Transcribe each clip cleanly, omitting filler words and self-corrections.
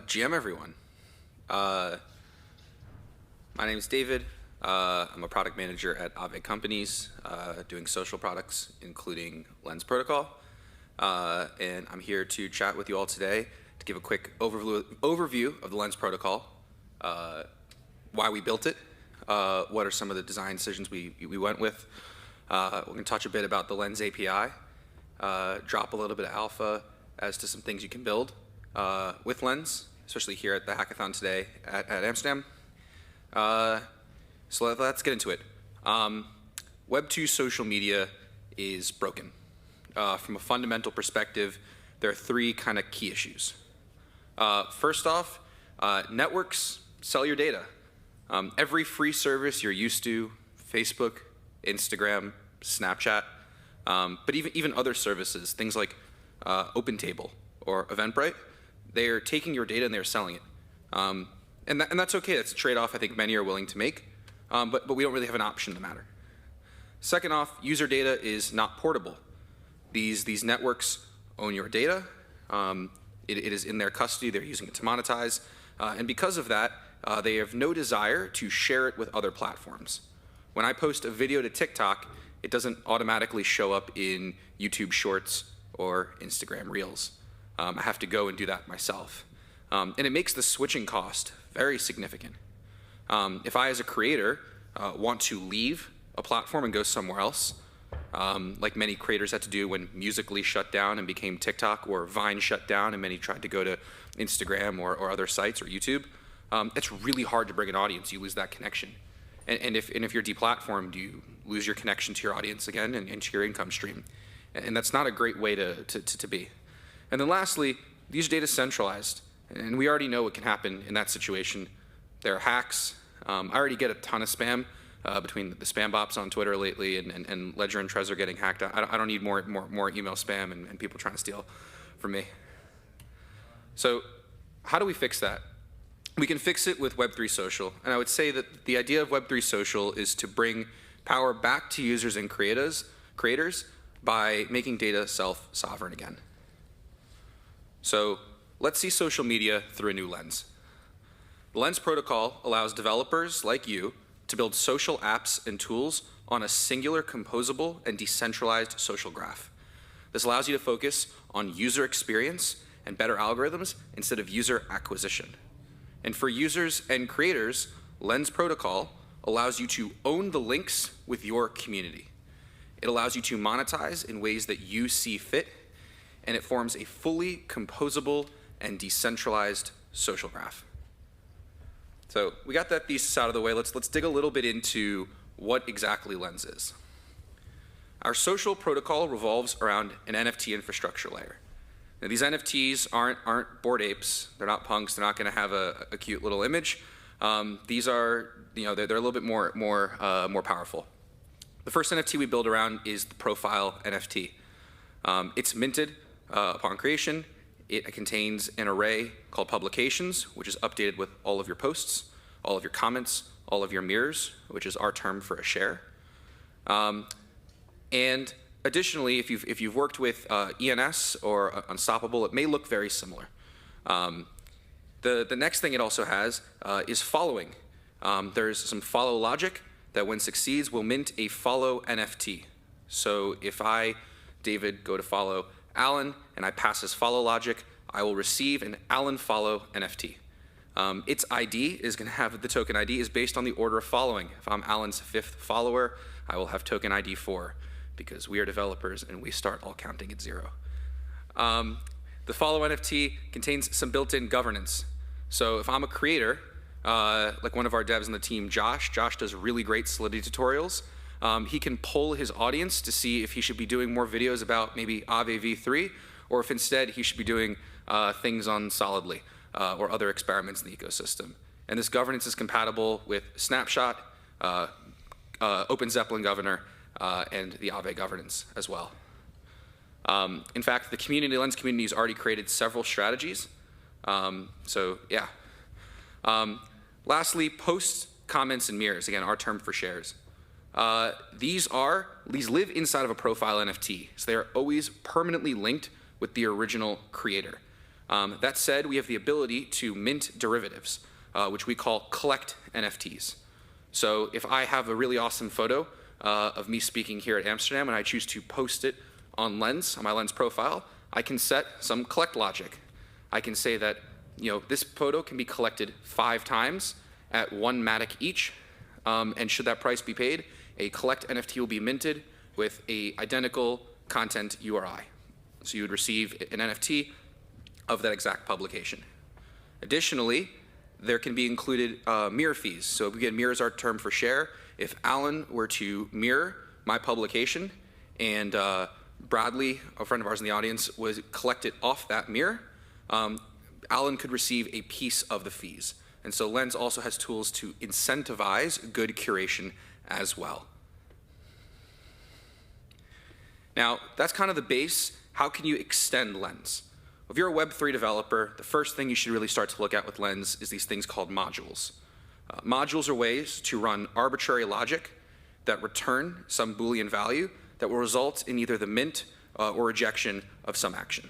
GM everyone. My name is David. I'm a product manager at Aave Companies, doing social products, including Lens Protocol. And I'm here to chat with you all today to give a quick overview of the Lens Protocol, why we built it, what are some of the design decisions we went with. We're going to touch a bit about the Lens API, drop a little bit of alpha as to some things you can build with Lens, especially here at the hackathon today at Amsterdam. So let's get into it. Web 2 social media is broken. From a fundamental perspective, there are three kind of key issues. First off, networks sell your data. Every free service you're used to, Facebook, Instagram, Snapchat, but even other services, things like OpenTable or Eventbrite, they're taking your data and they're selling it. And that's okay. That's a trade-off I think many are willing to make, but we don't really have an option in the matter. Second off, user data is not portable. These networks own your data. It is in their custody. They're using it to monetize. And because of that, they have no desire to share it with other platforms. When I post a video to TikTok, it doesn't automatically show up in YouTube Shorts or Instagram Reels. I have to go and do that myself. And it makes the switching cost very significant. If I, as a creator, want to leave a platform and go somewhere else, like many creators had to do when Musical.ly shut down and became TikTok, or Vine shut down and many tried to go to Instagram or other sites or YouTube, it's really hard to bring an audience. You lose that connection. And if you're deplatformed, you lose your connection to your audience again and to your income stream. And that's not a great way to be. And then lastly, user data is centralized. And we already know what can happen in that situation. There are hacks. I already get a ton of spam between the spam bots on Twitter lately and Ledger and Trezor getting hacked. I don't need more email spam and people trying to steal from me. So how do we fix that? We can fix it with Web3 Social. And I would say that the idea of Web3 Social is to bring power back to users and creators by making data self-sovereign again. So let's see social media through a new lens. The Lens Protocol allows developers like you to build social apps and tools on a singular, composable, and decentralized social graph. This allows you to focus on user experience and better algorithms instead of user acquisition. And for users and creators, Lens Protocol allows you to own the links with your community. It allows you to monetize in ways that you see fit, and it forms a fully composable and decentralized social graph. So we got that thesis out of the way. Let's dig a little bit into what exactly Lens is. Our social protocol revolves around an NFT infrastructure layer. Now, these NFTs aren't Bored Apes. They're not punks. They're not going to have a cute little image. These are, they're a little bit more powerful. The first NFT we build around is the profile NFT. It's minted upon creation. It contains an array called publications, which is updated with all of your posts, all of your comments, all of your mirrors, which is our term for a share. And additionally, if you've worked with ENS or Unstoppable, it may look very similar. The next thing it also has is following. There's some follow logic that when succeeds will mint a follow NFT. So if I, David, go to follow Alan and I pass his follow logic, I will receive an Alan follow NFT. Its ID is going to have, the token ID is based on the order of following. If I'm Alan's 5th follower, I will have token ID 4 because we are developers and we start all counting at 0. The follow NFT contains some built-in governance. So if I'm a creator, like one of our devs on the team, Josh does really great Solidity tutorials. He can poll his audience to see if he should be doing more videos about maybe Aave v3, or if instead he should be doing things on Solidly or other experiments in the ecosystem. And this governance is compatible with Snapshot, Open Zeppelin Governor, and the Aave governance as well. In fact, the Lens community has already created several strategies. So yeah. Lastly, posts, comments, and mirrors. Again, our term for shares. These live inside of a profile NFT, so they are always permanently linked with the original creator. That said, we have the ability to mint derivatives, which we call collect NFTs. So if I have a really awesome photo of me speaking here at Amsterdam and I choose to post it on Lens, on my Lens profile, I can set some collect logic. I can say that this photo can be collected 5 times at 1 Matic each, and should that price be paid, a collect NFT will be minted with a identical content URI. So you would receive an NFT of that exact publication. Additionally, there can be included mirror fees. So again, mirror is our term for share. If Alan were to mirror my publication and Bradley, a friend of ours in the audience, was collected off that mirror, Alan could receive a piece of the fees. And so Lens also has tools to incentivize good curation as well. Now, that's kind of the base. How can you extend Lens? If you're a Web3 developer, the first thing you should really start to look at with Lens is these things called modules. Modules are ways to run arbitrary logic that return some Boolean value that will result in either the mint or rejection of some action.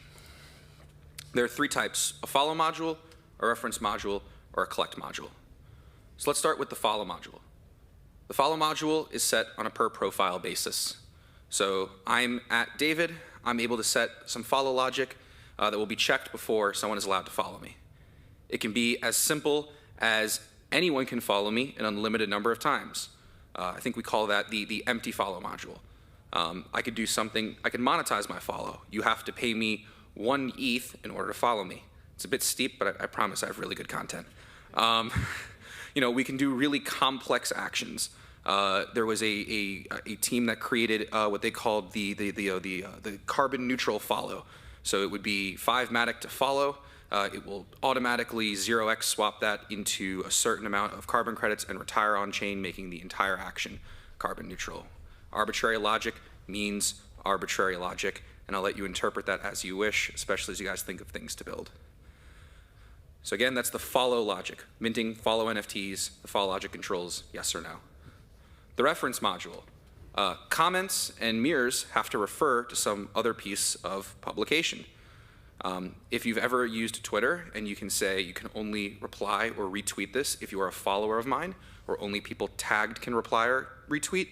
There are 3 types: a follow module, a reference module, or a collect module. So let's start with the follow module. The follow module is set on a per profile basis. So I'm at David, I'm able to set some follow logic that will be checked before someone is allowed to follow me. It can be as simple as anyone can follow me an unlimited number of times. I think we call that the empty follow module. I could do something, I could monetize my follow. You have to pay me 1 ETH in order to follow me. It's a bit steep, but I promise I have really good content. We can do really complex actions. There was a team that created what they called the carbon neutral follow. So it would be 5 Matic to follow. It will automatically 0x swap that into a certain amount of carbon credits and retire on chain, making the entire action carbon neutral. Arbitrary logic means arbitrary logic, and I'll let you interpret that as you wish, especially as you guys think of things to build. So again, that's the follow logic. Minting follow NFTs, the follow logic controls yes or no. The reference module. Comments and mirrors have to refer to some other piece of publication. If you've ever used Twitter and you can say you can only reply or retweet this if you are a follower of mine, or only people tagged can reply or retweet,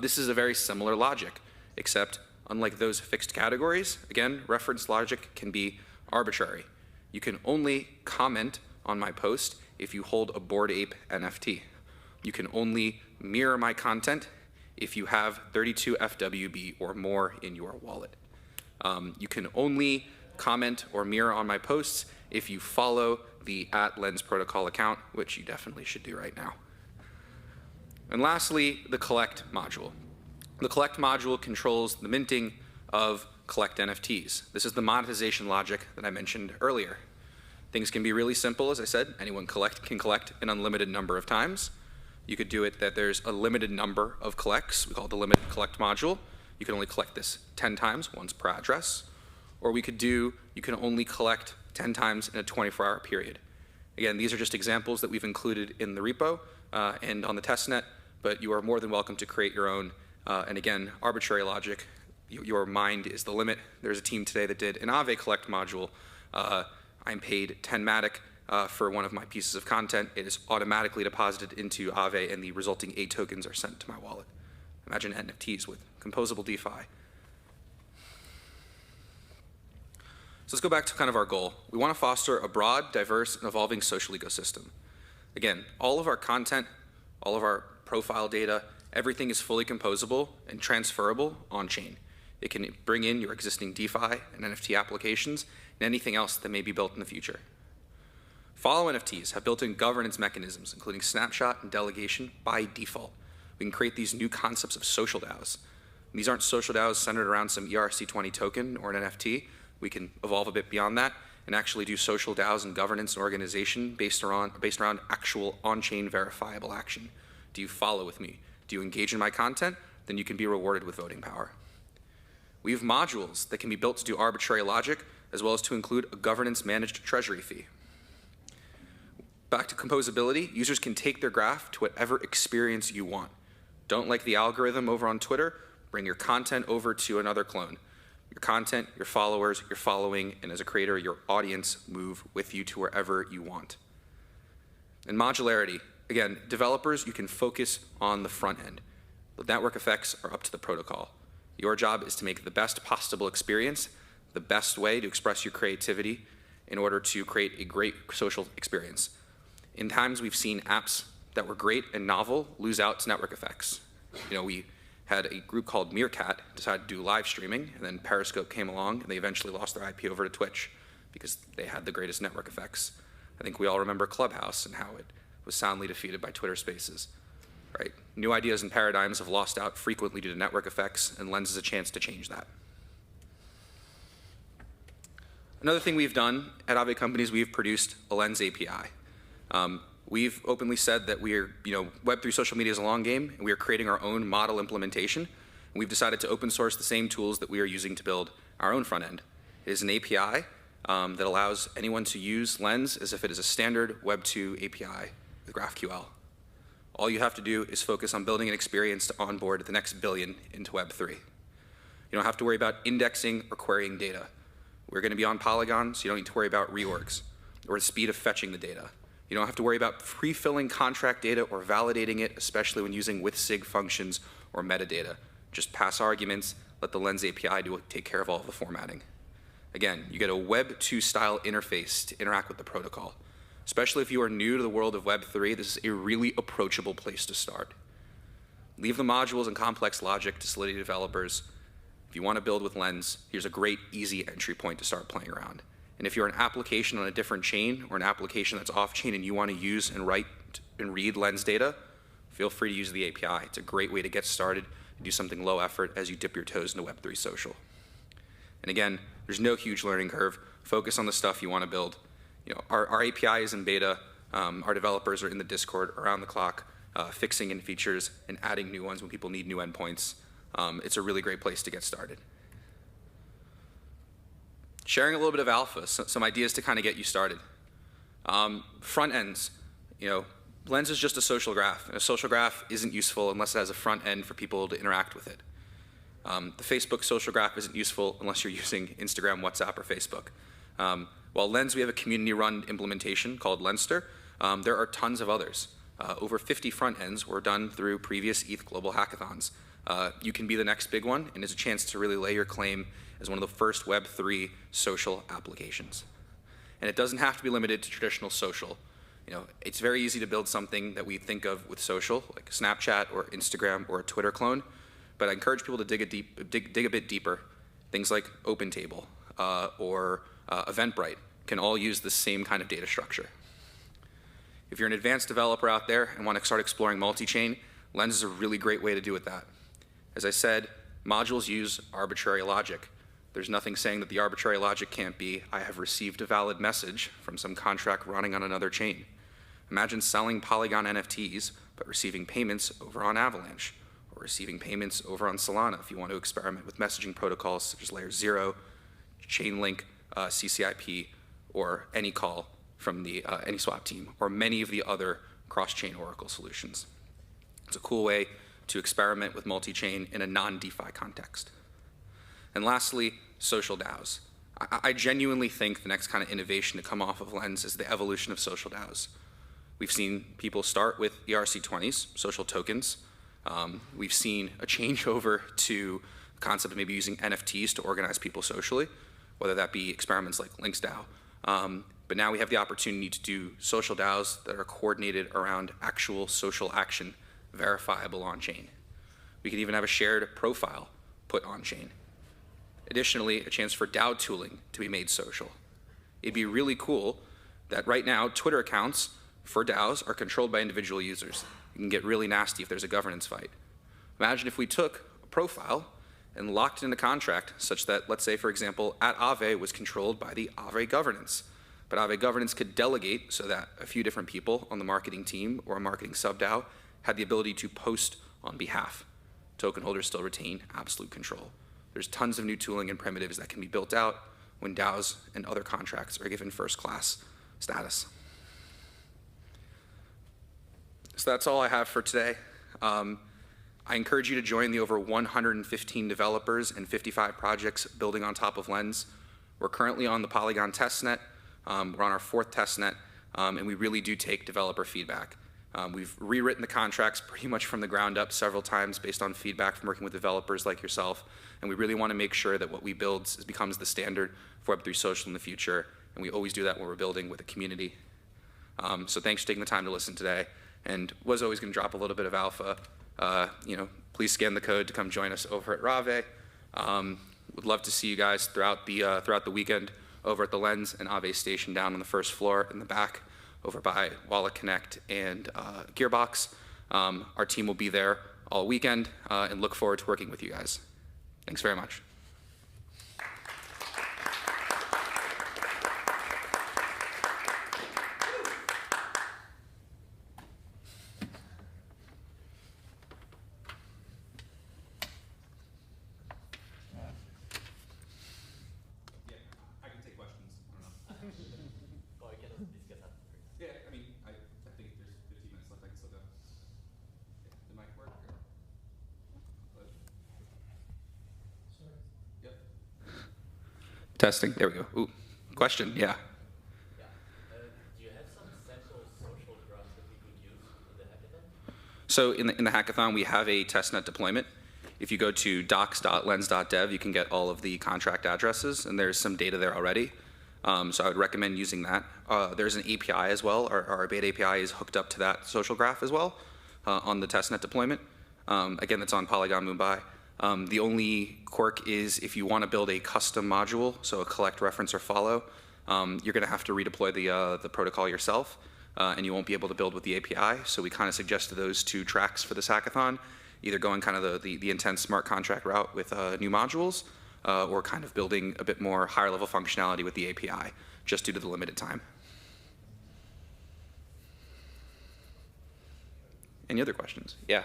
this is a very similar logic, except unlike those fixed categories, again, reference logic can be arbitrary. You can only comment on my post if you hold a Bored Ape NFT. You can only mirror my content if you have 32 FWB or more in your wallet. You can only comment or mirror on my posts if you follow the @Lens protocol account, which you definitely should do right now. And lastly, the collect module. The collect module controls the minting of collect NFTs. This is the monetization logic that I mentioned earlier. Things can be really simple, as I said. Anyone can collect an unlimited number of times. You could do it that there's a limited number of collects. We call it the limited collect module. You can only collect this 10 times, once per address. Or we could do, you can only collect 10 times in a 24-hour period. Again, these are just examples that we've included in the repo and on the testnet, but you are more than welcome to create your own. And again, arbitrary logic, your mind is the limit. There's a team today that did an Aave collect module. I'm paid 10 Matic for one of my pieces of content. It is automatically deposited into Aave, and the resulting A tokens are sent to my wallet. Imagine NFTs with composable DeFi. So let's go back to kind of our goal. We want to foster a broad, diverse, and evolving social ecosystem. Again, all of our content, all of our profile data, everything is fully composable and transferable on-chain. It can bring in your existing DeFi and NFT applications and anything else that may be built in the future. Follow NFTs have built-in governance mechanisms, including snapshot and delegation by default. We can create these new concepts of social DAOs. And these aren't social DAOs centered around some ERC20 token or an NFT. We can evolve a bit beyond that and actually do social DAOs and governance and organization based around actual on-chain verifiable action. Do you follow with me? Do you engage in my content? Then you can be rewarded with voting power. We have modules that can be built to do arbitrary logic, as well as to include a governance managed treasury fee. Back to composability, users can take their graph to whatever experience you want. Don't like the algorithm over on Twitter? Bring your content over to another clone. your content, your followers, your following, and as a creator, your audience move with you to wherever you want. And modularity, again, developers, you can focus on the front end. The network effects are up to the protocol. Your job is to make the best possible experience, the best way to express your creativity in order to create a great social experience. In times we've seen apps that were great and novel lose out to network effects. We had a group called Meerkat decide to do live streaming, and then Periscope came along, and they eventually lost their IP over to Twitch because they had the greatest network effects. I think we all remember Clubhouse and how it was soundly defeated by Twitter Spaces. Right? New ideas and paradigms have lost out frequently due to network effects, and Lens is a chance to change that. Another thing we've done at Aave Companies, we've produced a Lens API. We've openly said that we are, Web3 social media is a long game, and we are creating our own model implementation. And we've decided to open source the same tools that we are using to build our own front end. It is an API that allows anyone to use Lens as if it is a standard Web2 API with GraphQL. All you have to do is focus on building an experience to onboard the next billion into Web3. You don't have to worry about indexing or querying data. We're going to be on Polygon, so you don't need to worry about reorgs or the speed of fetching the data. You don't have to worry about pre-filling contract data or validating it, especially when using with-sig functions or metadata. Just pass arguments, let the Lens API take care of all of the formatting. Again, you get a Web2 style interface to interact with the protocol. Especially if you are new to the world of Web3, this is a really approachable place to start. Leave the modules and complex logic to Solidity developers. If you want to build with Lens, here's a great, easy entry point to start playing around. And if you're an application on a different chain or an application that's off-chain and you want to use and write and read Lens data, feel free to use the API. It's a great way to get started and do something low effort as you dip your toes into Web3 social. And again, there's no huge learning curve. Focus on the stuff you want to build. Our API is in beta. Our developers are in the Discord around the clock, fixing in features and adding new ones when people need new endpoints. It's a really great place to get started. Sharing a little bit of alpha, some ideas to kind of get you started. Front ends. Lens is just a social graph, and a social graph isn't useful unless it has a front end for people to interact with it. The Facebook social graph isn't useful unless you're using Instagram, WhatsApp, or Facebook. While Lens, we have a community-run implementation called Lenster, there are tons of others. Over 50 front ends were done through previous ETHGlobal hackathons. You can be the next big one, and it's a chance to really lay your claim as one of the first Web3 social applications. And it doesn't have to be limited to traditional social. It's very easy to build something that we think of with social, like Snapchat or Instagram or a Twitter clone, but I encourage people to dig a bit deeper. Things like OpenTable or Eventbrite can all use the same kind of data structure. If you're an advanced developer out there and want to start exploring multi-chain, Lens is a really great way to do it that. As I said, modules use arbitrary logic. There's nothing saying that the arbitrary logic can't be, I have received a valid message from some contract running on another chain. Imagine selling Polygon NFTs, but receiving payments over on Avalanche, or receiving payments over on Solana if you want to experiment with messaging protocols such as Layer 0, Chainlink, CCIP, or any call from the AnySwap team, or many of the other cross-chain Oracle solutions. It's a cool way to experiment with multi-chain in a non-DeFi context. And lastly, social DAOs. I genuinely think the next kind of innovation to come off of Lens is the evolution of social DAOs. We've seen people start with ERC20s, social tokens. We've seen a changeover to the concept of maybe using NFTs to organize people socially, whether that be experiments like LinksDAO. But now we have the opportunity to do social DAOs that are coordinated around actual social action, verifiable on-chain. We can even have a shared profile put on-chain. Additionally, a chance for DAO tooling to be made social. It'd be really cool that right now Twitter accounts for DAOs are controlled by individual users. It can get really nasty if there's a governance fight. Imagine if we took a profile and locked it in a contract such that, let's say, for example, @Aave was controlled by the Aave governance. But Aave governance could delegate so that a few different people on the marketing team or a marketing sub-DAO had the ability to post on behalf. Token holders still retain absolute control. There's tons of new tooling and primitives that can be built out when DAOs and other contracts are given first-class status. So that's all I have for today. I encourage you to join the over 115 developers and 55 projects building on top of Lens. We're currently on the Polygon testnet. We're on our 4th testnet, and we really do take developer feedback. We've rewritten the contracts pretty much from the ground up several times based on feedback from working with developers like yourself, and we really want to make sure that what we build becomes the standard for Web3 social in the future, and we always do that when we're building with a community. So thanks for taking the time to listen today, and was always going to drop a little bit of alpha. Please scan the code to come join us over at Rave. Would love to see you guys throughout the weekend over at the Lens and Ave station down on the 1st floor in the back over by Connect and Gearbox. Our team will be there all weekend and look forward to working with you guys. Thanks very much. Testing, there we go. Ooh, question, yeah. Do you have some central social graph that we could use in the hackathon? So in the hackathon, we have a testnet deployment. If you go to docs.lens.dev, you can get all of the contract addresses, and there's some data there already. So I would recommend using that. There's an API as well. Our beta API is hooked up to that social graph as well on the testnet deployment. Again, that's on Polygon Mumbai. The only quirk is if you want to build a custom module, so a collect, reference, or follow, you're going to have to redeploy the protocol yourself, and you won't be able to build with the API. So we kind of suggested those 2 tracks for this hackathon, either going kind of the intense smart contract route with new modules, or kind of building a bit more higher level functionality with the API, just due to the limited time. Any other questions? Yeah.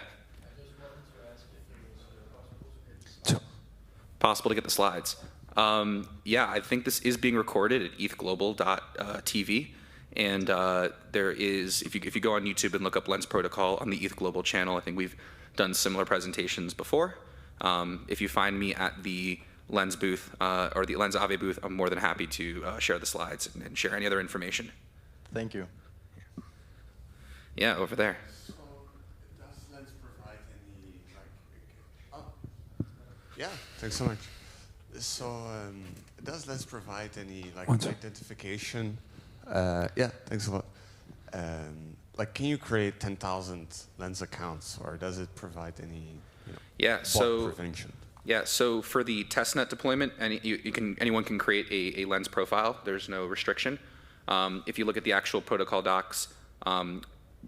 Possible to get the slides. Yeah, I think this is being recorded at ETHGlobal.tv, and there is, if you go on YouTube and look up Lens Protocol on the ETHGlobal channel, I think we've done similar presentations before. If you find me at the Lens booth or the Lens Ave booth, I'm more than happy to share the slides and share any other information. Thank you. Yeah, over there. Yeah, thanks so much. So, does Lens provide any identification? Yeah, thanks a lot. Can you create 10,000 Lens accounts, or does it provide any bot prevention? Yeah, so for the testnet deployment, anyone can create a Lens profile. There's no restriction. If you look at the actual protocol docs,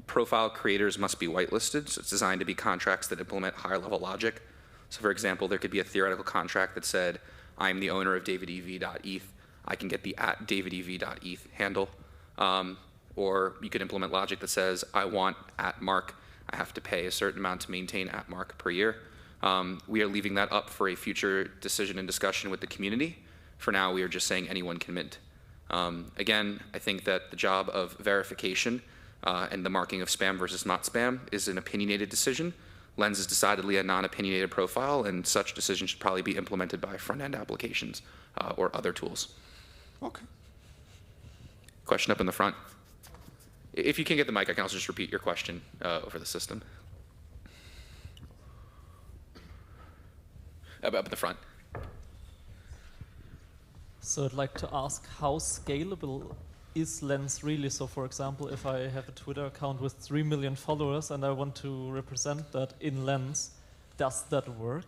profile creators must be whitelisted. So it's designed to be contracts that implement higher level logic. So for example, there could be a theoretical contract that said, I'm the owner of davidev.eth. I can get the @davidev.eth handle. Or you could implement logic that says, I want @mark. I have to pay a certain amount to maintain @mark per year. We are leaving that up for a future decision and discussion with the community. For now, we are just saying anyone can mint. Again, I think that the job of verification and the marking of spam versus not spam is an opinionated decision. Lens is decidedly a non-opinionated profile, and such decisions should probably be implemented by front-end applications or other tools. Okay. Question up in the front. If you can't get the mic, I can also just repeat your question over the system. Up in the front. So I'd like to ask, how scalable is Lens really? So for example, if I have a Twitter account with 3 million followers and I want to represent that in Lens, does that work?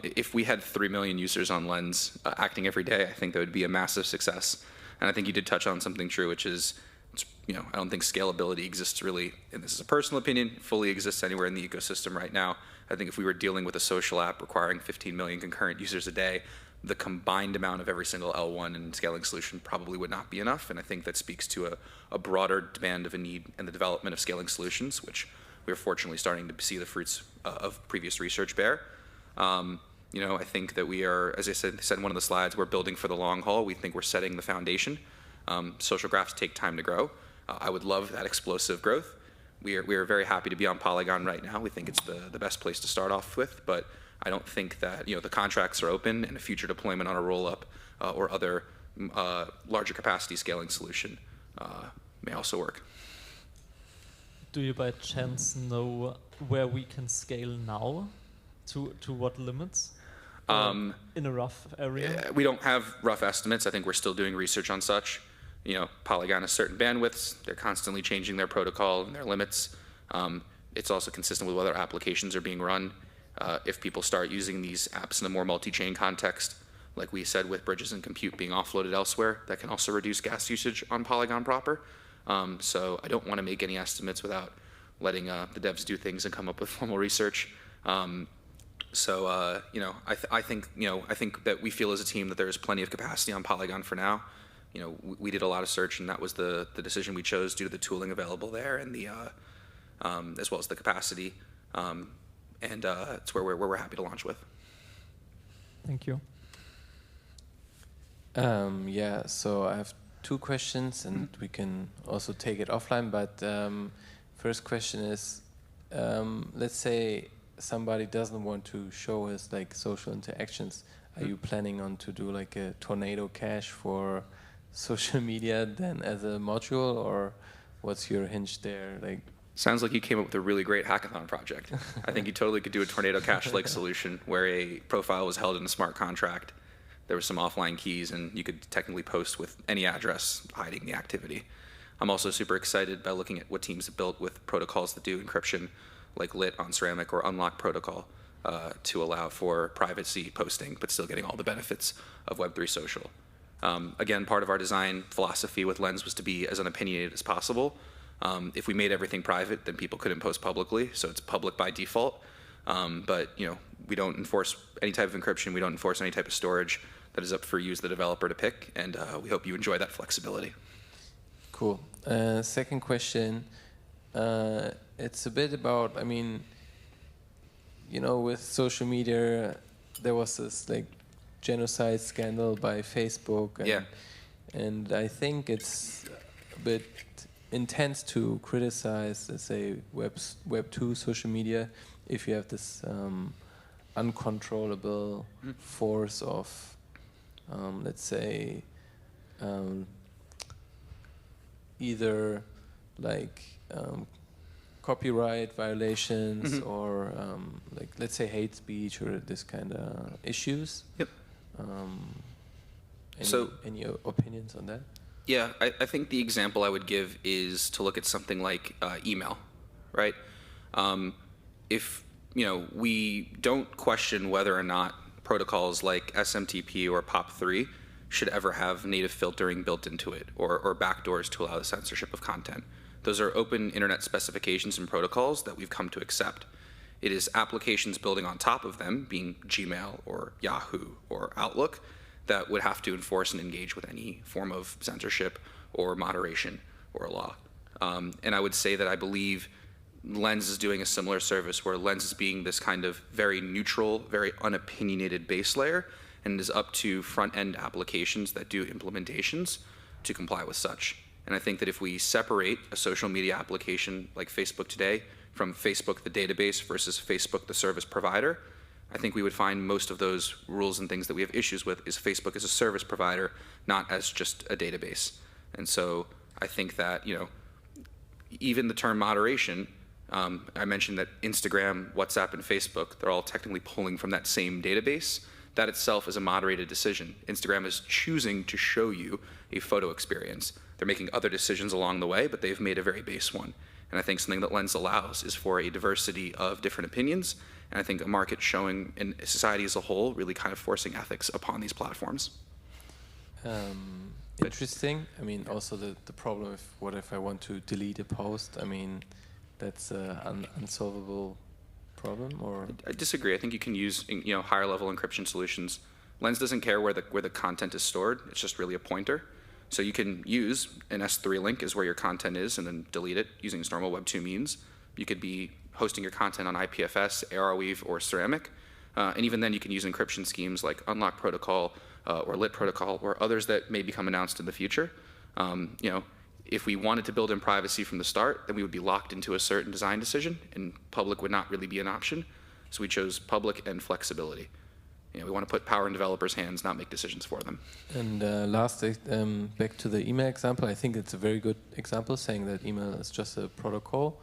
If we had 3 million users on Lens acting every day, I think that would be a massive success. And I think you did touch on something true, which is, I don't think scalability exists really, and this is a personal opinion, fully exists anywhere in the ecosystem right now. I think if we were dealing with a social app requiring 15 million concurrent users a day, the combined amount of every single L1 and scaling solution probably would not be enough, and I think that speaks to a broader demand of a need and the development of scaling solutions, which we're fortunately starting to see the fruits of previous research bear. I think that we are, as I said in one of the slides, we're building for the long haul. We think we're setting the foundation. Social graphs take time to grow. I would love that explosive growth. we are very happy to be on Polygon right now. We think it's the best place to start off with, but I don't think that, the contracts are open, and a future deployment on a roll-up or other larger capacity scaling solution may also work. Do you by chance know where we can scale now? To what limits? In a rough area? We don't have rough estimates. I think we're still doing research on such. Polygon has certain bandwidths. They're constantly changing their protocol and their limits. It's also consistent with whether applications are being run. If people start using these apps in a more multi-chain context, like we said with bridges and compute being offloaded elsewhere, that can also reduce gas usage on Polygon proper. So I don't want to make any estimates without letting the devs do things and come up with formal research. I think that we feel as a team that there is plenty of capacity on Polygon for now. We did a lot of search, and that was the decision we chose due to the tooling available there and the as well as the capacity. It's where we're happy to launch with. Thank you. Yeah, so I have 2 questions, and we can also take it offline. But first question is, let's say somebody doesn't want to show his social interactions. Are you planning on to do like a tornado cache for social media then as a module, or what's your hinge there? Sounds like you came up with a really great hackathon project. I think you totally could do a tornado cache-like solution where a profile was held in a smart contract. There were some offline keys, and you could technically post with any address hiding the activity. I'm also super excited by looking at what teams have built with protocols that do encryption, like Lit on Ceramic or Unlock protocol, to allow for privacy posting, but still getting all the benefits of Web3 social. Again, part of our design philosophy with Lens was to be as unopinionated as possible. If we made everything private, then people couldn't post publicly, so it's public by default. But we don't enforce any type of encryption. We don't enforce any type of storage. That is up for you as the developer to pick, and we hope you enjoy that flexibility. Cool. Second question. It's a bit about, with social media, there was this genocide scandal by Facebook. And I think it's a bit intense to criticize, let's say, Web 2 social media if you have this uncontrollable force of, let's say, either copyright violations or let's say hate speech or this kind of issues. Yep. Any opinions on that? Yeah, I think the example I would give is to look at something like email, right? If we don't question whether or not protocols like SMTP or POP3 should ever have native filtering built into it or backdoors to allow the censorship of content. Those are open internet specifications and protocols that we've come to accept. It is applications building on top of them, being Gmail or Yahoo or Outlook, that would have to enforce and engage with any form of censorship or moderation or law. And I would say that I believe Lens is doing a similar service where Lens is being this kind of very neutral, very unopinionated base layer, and it is up to front-end applications that do implementations to comply with such. And I think that if we separate a social media application like Facebook today from Facebook the database versus Facebook the service provider, I think we would find most of those rules and things that we have issues with is Facebook as a service provider, not as just a database. And so I think that, even the term moderation, I mentioned that Instagram, WhatsApp, and Facebook, they're all technically pulling from that same database. That itself is a moderated decision. Instagram is choosing to show you a photo experience. They're making other decisions along the way, but they've made a very base one. And I think something that Lens allows is for a diversity of different opinions, and I think a market showing, in society as a whole, really kind of forcing ethics upon these platforms. Interesting. Also the problem of what if I want to delete a post? That's an unsolvable problem, or? I disagree. I think you can use higher level encryption solutions. Lens doesn't care where the content is stored. It's just really a pointer. So you can use an S3 link is where your content is and then delete it using its normal Web 2 means. You could be hosting your content on IPFS, Arrowweave, or Ceramic. And even then you can use encryption schemes like Unlock protocol or Lit protocol or others that may become announced in the future. If we wanted to build in privacy from the start, then we would be locked into a certain design decision, and public would not really be an option. So we chose public and flexibility. You know, we want to put power in developers' hands, not make decisions for them. And last, back to the email example, I think it's a very good example, saying that email is just a protocol.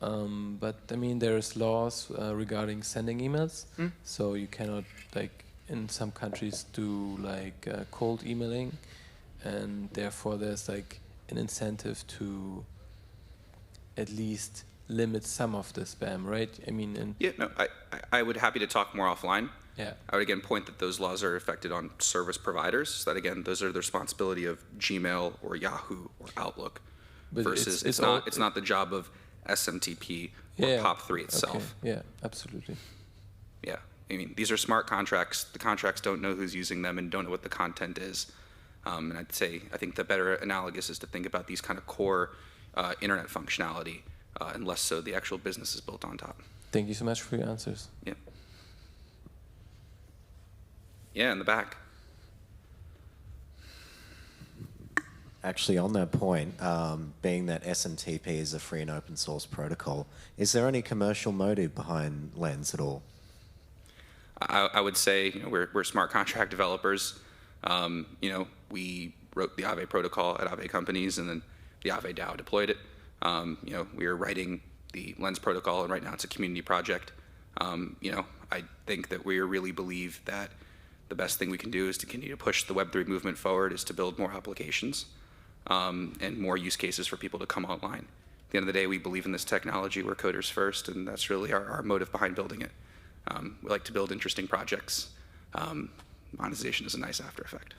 But I mean, there's laws regarding sending emails, so you cannot, like, in some countries do like cold emailing, and therefore there's like an incentive to at least limit some of the spam, right? I mean, Yeah, no, I would happy to talk more offline. yeah. I would again point that those laws are affected on service providers. So that again, those are the responsibility of Gmail or Yahoo or Outlook. But Versus it's not the job of SMTP or POP3 itself. Okay. Yeah, absolutely. Yeah, I mean, these are smart contracts. The contracts don't know who's using them and don't know what the content is. And I think the better analogous is to think about these kind of core internet functionality and less so the actual business is built on top. Thank you so much for your answers. Yeah. Yeah, in the back. Actually, on that point, being that SMTP is a free and open source protocol, is there any commercial motive behind Lens at all? I would say, you know, we're smart contract developers. You know, we wrote the Aave protocol at Aave companies, and then the Aave DAO deployed it. You know, we are writing the Lens protocol, and right now it's a community project. You know, I think that we really believe that the best thing we can do is to continue to push the Web3 movement forward, is to build more applications and more use cases for people to come online. At the end of the day, we believe in this technology. We're coders first, and that's really our motive behind building it. We like to build interesting projects. Monetization is a nice after effect.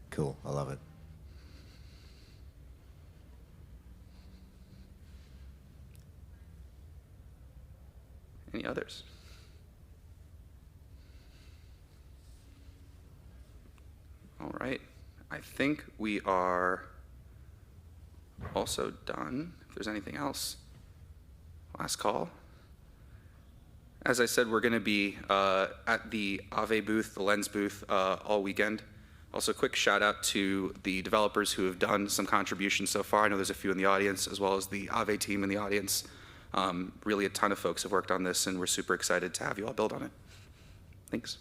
Cool, I love it. Any others? All right. I think we are also done. If there's anything else, last call. As I said, we're going to be at the Aave booth, the Lens booth, all weekend. Also, quick shout out to the developers who have done some contributions so far. I know there's a few in the audience, as well as the Aave team in the audience. Really a ton of folks have worked on this, and we're super excited to have you all build on it. Thanks.